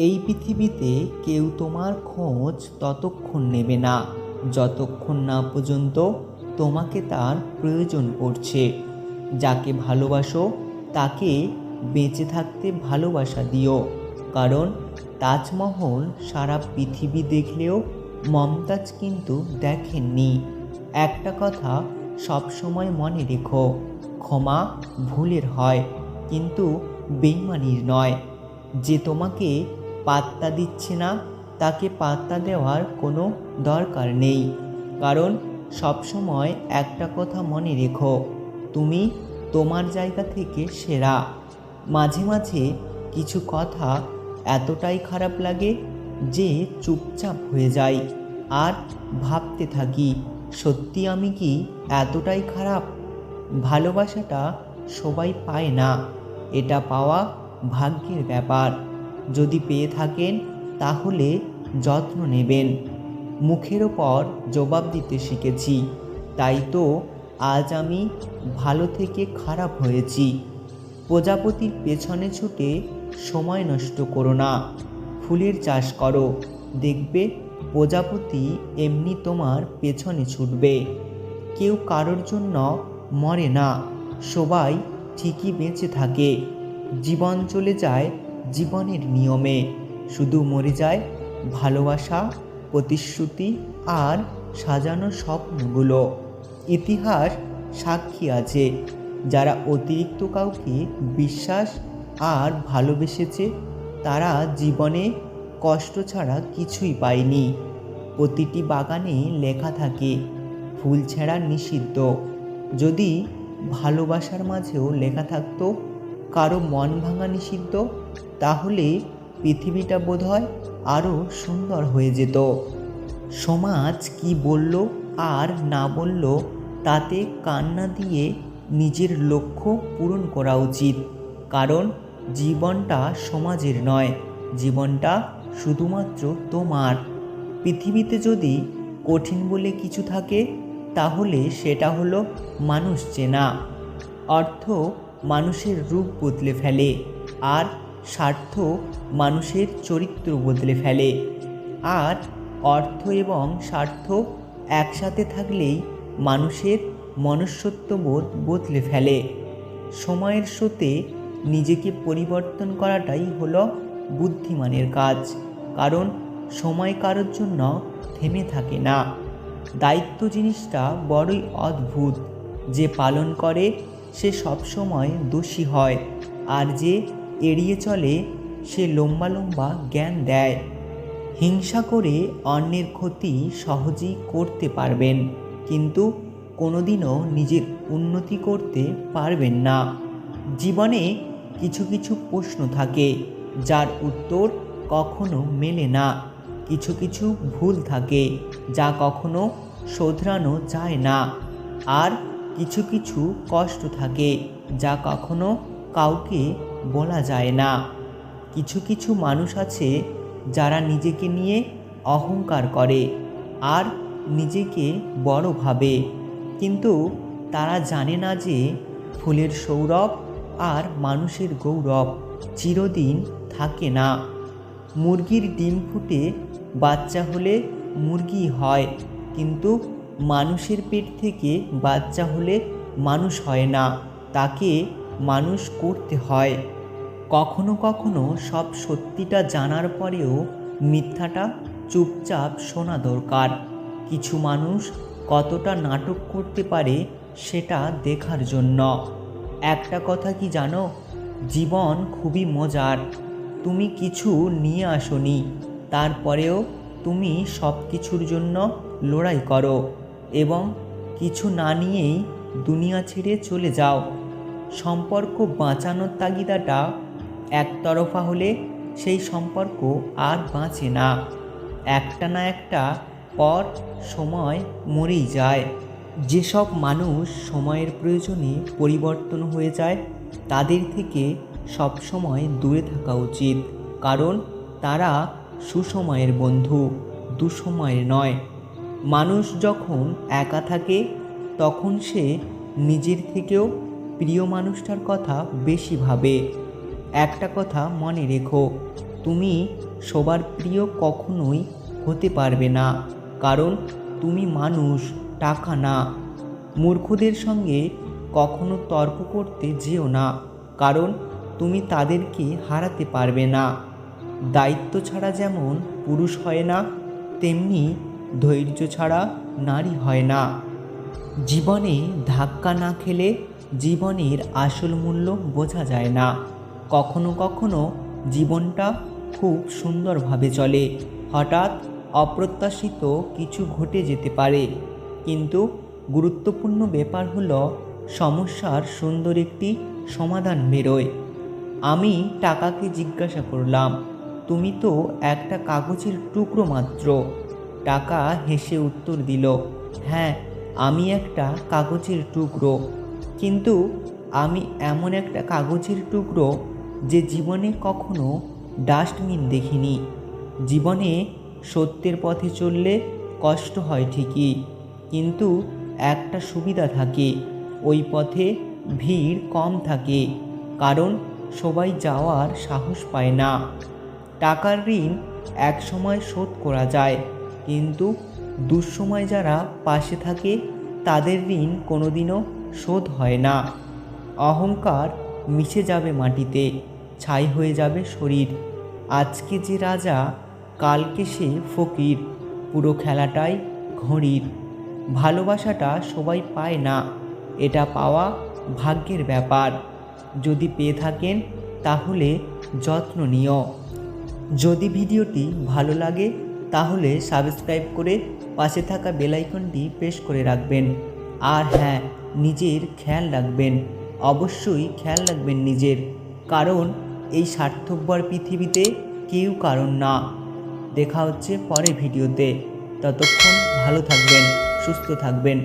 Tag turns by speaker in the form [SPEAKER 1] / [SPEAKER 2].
[SPEAKER 1] এই পৃথিবীতে কেউ তোমার খোঁজ ততক্ষণ নেবে না যতক্ষণ না পর্যন্ত তোমাকে তার প্রয়োজন পড়ছে। যাকে ভালোবাসো তাকে বেঁচে থাকতে ভালোবাসা দিও, কারণ তাজমহল সারা পৃথিবী দেখলেও মমতাজ কিন্তু দেখেননি। একটা কথা সবসময় মনে রেখো, ক্ষমা ভুলের হয় কিন্তু বেইমানির নয়। যে তোমাকে পাত্তা দিচ্ছে না তাকে পাত্তা দেওয়ার কোনো দরকার নেই, কারণ সবসময় একটা কথা মনে রেখো, তুমি তোমার জায়গা থেকে সেরা। মাঝে মাঝে কিছু কথা এতটাই খারাপ লাগে যে চুপচাপ হয়ে যাই আর ভাবতে থাকি, সত্যি আমি কি এতটাই খারাপ? ভালোবাসাটা সবাই পায় না, এটা পাওয়া ভাগ্যের ব্যাপার। যদি পেয়ে থাকেন তাহলে যত্ন নেবেন। মুখের ওপর জবাব দিতে শিখেছি, তাই তো আজ আমি ভালো থেকে খারাপ হয়েছি। প্রজাপতির পেছনে ছুটে সময় নষ্ট করো না, ফুলের চাষ করো, দেখবে প্রজাপতি এমনি তোমার পেছনে ছুটবে। কেউ কারোর জন্য মরে না, সবাই ঠিকই বেঁচে থাকে। জীবন চলে যায় জীবনের নিয়মে, শুধু মরে যায় ভালোবাসা, প্রতিশ্রুতি আর সাজানো স্বপ্নগুলো। ইতিহাস সাক্ষী আছে, যারা অতিরিক্ত কাউকে বিশ্বাস আর ভালোবেসেছে তারা জীবনে কষ্ট ছাড়া কিছুই পায়নি। প্রতিটি বাগানে লেখা থাকে ফুল ছেঁড়া নিষিদ্ধ। যদি ভালোবাসার মাঝেও লেখা থাকতো কারো মন ভাঙা নিষিদ্ধ, তাহলে পৃথিবীটা বোধহয় আরও সুন্দর হয়ে যেত। সমাজ কি বলল আর না বলল তাতে কান্না দিয়ে নিজের লক্ষ্য পূরণ করা উচিত, কারণ জীবনটা সমাজের নয়, জীবনটা শুধুমাত্র তোমার। পৃথিবীতে যদি কঠিন বলে কিছু থাকে তাহলে সেটা হলো মানুষ চেনা। অর্থ মানুষের রূপ বদলে ফেলে আর স্বার্থ মানুষের চরিত্র বদলে ফেলে। আর অর্থ এবং স্বার্থ একসাথে থাকলেই মানুষের মনুষ্যত্ববোধ বদলে ফেলে। সময়ের স্রোতে নিজেকে পরিবর্তন করাটাই হলো বুদ্ধিমানের কাজ, কারণ সময় কারোর জন্য থেমে থাকে না। দায়িত্ব জিনিসটা বড়ই অদ্ভুত, যে পালন করে সে সবসময় দোষী হয়, আর যে এড়িয়ে চলে সে লম্বা লম্বা জ্ঞান দেয়। হিংসা করে অন্যের ক্ষতি সহজেই করতে পারবেন, কিন্তু কোনোদিনও নিজের উন্নতি করতে পারবেন না। জীবনে কিছু কিছু প্রশ্ন থাকে যার উত্তর কখনো মেলে না, কিছু কিছু ভুল থাকে যা কখনো শোধরানো যায় না, আর কিছু কিছু কষ্ট থাকে যা কখনো কাউকে বলা যায় না। কিছু কিছু মানুষ আছে যারা নিজেকে নিয়ে অহংকার করে আর নিজেকে বড় ভাবে, কিন্তু তারা জানে না যে ফুলের সৌরভ আর মানুষের গৌরব চিরদিন থাকে না। মুরগির ডিম ফুটে বাচ্চা হলে মুরগি হয়, কিন্তু মানুষের পেট থেকে বাচ্চা হলে মানুষ হয় না, তাকে মানুষ করতে হয়। কখনো কখনো সব সত্যিটা জানার পরেও মিথ্যাটা চুপচাপ শোনা দরকার। কিছু মানুষ কতটা নাটক করতে পারে সেটা দেখার জন্য। একটা কথা কি জানো, জীবন খুবই মজার। তুমি কিছু নিয়ে আসোনি, তারপরেও তুমি সব কিছুর জন্য লড়াই করো এবং কিছু না নিয়েই দুনিয়া ছেড়ে চলে যাও। সম্পর্ক বাঁচানোর তাগিদাটা একতরফা হলে সেই সম্পর্ক আর বাঁচে না। একটা না একটা পর সময় মরেই যায়। যেসব মানুষ সময়ের প্রয়োজনে পরিবর্তন হয়ে যায় তাদের থেকে সবসময় দূরে থাকা উচিত, কারণ তারা সুসময়ের বন্ধু, দুসময়ের নয়। মানুষ যখন একা থাকে তখন সে নিজের থেকেও প্রিয় মানুষটার কথা বেশি ভাবে। একটা কথা মনে রেখো, তুমি সবার প্রিয় কখনোই হতে পারবে না, কারণ তুমি মানুষ, টাকা না। মূর্খদের সঙ্গে কখনো তর্ক করতে যেও না, কারণ তুমি তাদেরকে হারাতে পারবে না। দায়িত্ব ছাড়া যেমন পুরুষ হয় না, তেমনি ধৈর্য ছাড়া নারী হয় না। জীবনে ধাক্কা না খেলে জীবনের আসল মূল্য বোঝা যায় না। কখনো কখনো জীবনটা খুব সুন্দরভাবে চলে, হঠাৎ অপ্রত্যাশিত কিছু ঘটে যেতে পারে, কিন্তু গুরুত্বপূর্ণ ব্যাপার হলো সমস্যার সুন্দর একটি সমাধান বেরোয়। আমি টাকাকে জিজ্ঞাসা করলাম, তুমি তো একটা কাগজের টুকরো মাত্র। টাকা হেসে উত্তর দিল, হ্যাঁ, আমি একটা কাগজের টুকরো, কিন্তু আমি এমন একটা কাগজের টুকরো যে জীবনে কখনো ডাস্টবিন দেখিনি। জীবনে সত্যের পথে চললে কষ্ট হয় ঠিকই, কিন্তু একটা সুবিধা থাকে, ওই পথে ভিড় কম থাকে, কারণ সবাই যাওয়ার সাহস পায় না। টাকার ঋণ এক সময় শোধ করা যায়, কিন্তু দুঃসময় যারা পাশে থাকে তাদের ঋণ কোনোদিনও শোধ হয় না। অহংকার মিশে যাবে মাটিতে, ছাই হয়ে যাবে শরীর। আজকে যে রাজা, কালকে সে ফকির, পুরো খেলাটাই ঘড়ির। ভালোবাসাটা সবাই পায় না, এটা পাওয়া ভাগ্যের ব্যাপার। যদি পেয়ে থাকেন তাহলে যত্ন নিও। যদি ভিডিওটি ভালো লাগে তাহলে সাবস্ক্রাইব করে পাশে থাকা বেল আইকনটি প্রেস করে রাখবেন। আর হ্যাঁ, নিজের খেয়াল রাখবেন, অবশ্যই খেয়াল রাখবেন নিজের, কারণ এই স্বার্থপর পৃথিবীতে কেউ কারণ না। দেখা হচ্ছে পরের ভিডিওতে, ততক্ষণ ভালো থাকবেন, সুস্থ থাকবেন।